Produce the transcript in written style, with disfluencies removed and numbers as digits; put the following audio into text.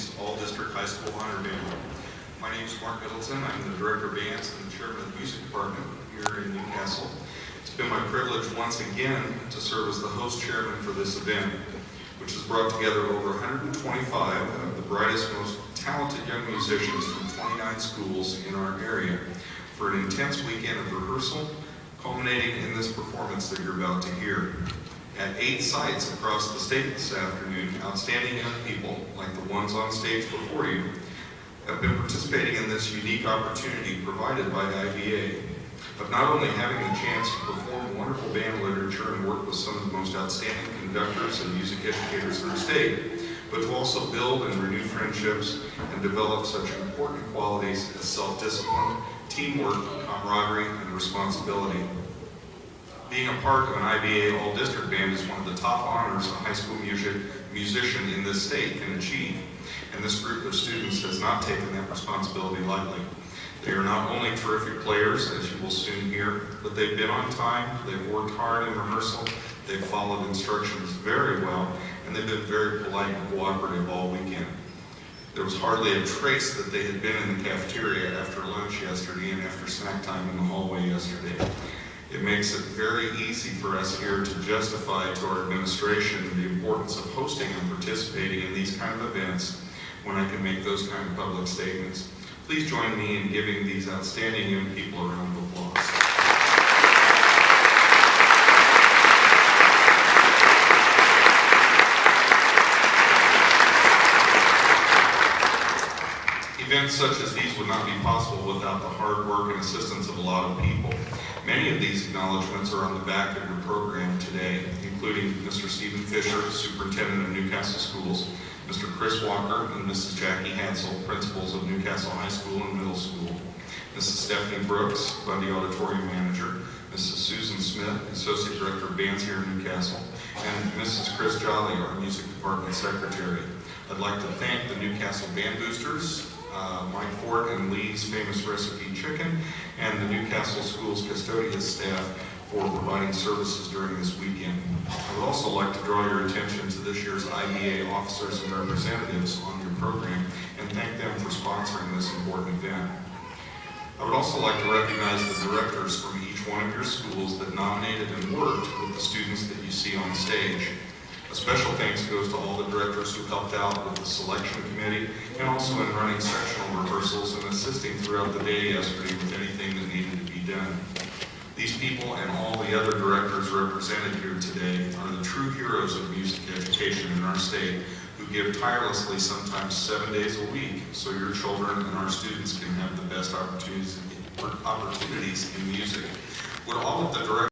East All-District High School Honor Band. My name is Mark Middleton. I'm the Director of Bands and the Chairman of the Music Department here in Newcastle. It's been my privilege once again to serve as the host chairman for this event, which has brought together over 125 of the brightest, most talented young musicians from 29 schools in our area for an intense weekend of rehearsal, culminating in this performance that you're about to hear. At 8 sites across the state this afternoon, outstanding young people, like the ones on stage before you, have been participating in this unique opportunity provided by IBA of not only having the chance to perform wonderful band literature and work with some of the most outstanding conductors and music educators in our state, but to also build and renew friendships and develop such important qualities as self-discipline, teamwork, camaraderie, and responsibility. Being a part of an IBA All-District Band is one of the top honors a high school musician in this state can achieve, and this group of students has not taken that responsibility lightly. They are not only terrific players, as you will soon hear, but they've been on time, they've worked hard in rehearsal, they've followed instructions very well, and they've been very polite and cooperative all weekend. There was hardly a trace that they had been in the cafeteria after lunch yesterday and after snack time in the hallway yesterday. It makes it very easy for us here to justify to our administration the importance of hosting and participating in these kind of events when I can make those kind of public statements. Please join me in giving these outstanding young people a round of applause. Events such as these would not be possible without the hard work and assistance of a lot of people. Many of these acknowledgments are on the back of your program today, including Mr. Stephen Fisher, Superintendent of Newcastle Schools, Mr. Chris Walker and Mrs. Jackie Hansel, Principals of Newcastle High School and Middle School, Mrs. Stephanie Brooks, Bundy Auditorium Manager, Mrs. Susan Smith, Associate Director of Bands here in Newcastle, and Mrs. Chris Jolly, our Music Department Secretary. I'd like to thank the Newcastle Band Boosters, Mike Ford and Lee's Famous Recipe Chicken, and the Newcastle Schools custodial staff for providing services during this weekend. I would also like to draw your attention to this year's IBA officers and representatives on your program and thank them for sponsoring this important event. I would also like to recognize the directors from each one of your schools that nominated and worked with the students that you see on stage. A special thanks goes to all the directors who helped out with the selection committee and also in running sectional rehearsals and assisting throughout the day yesterday with anything that needed to be done. These people and all the other directors represented here today are the true heroes of music education in our state who give tirelessly, sometimes 7 days a week, so your children and our students can have the best opportunities in music. Would all of the directors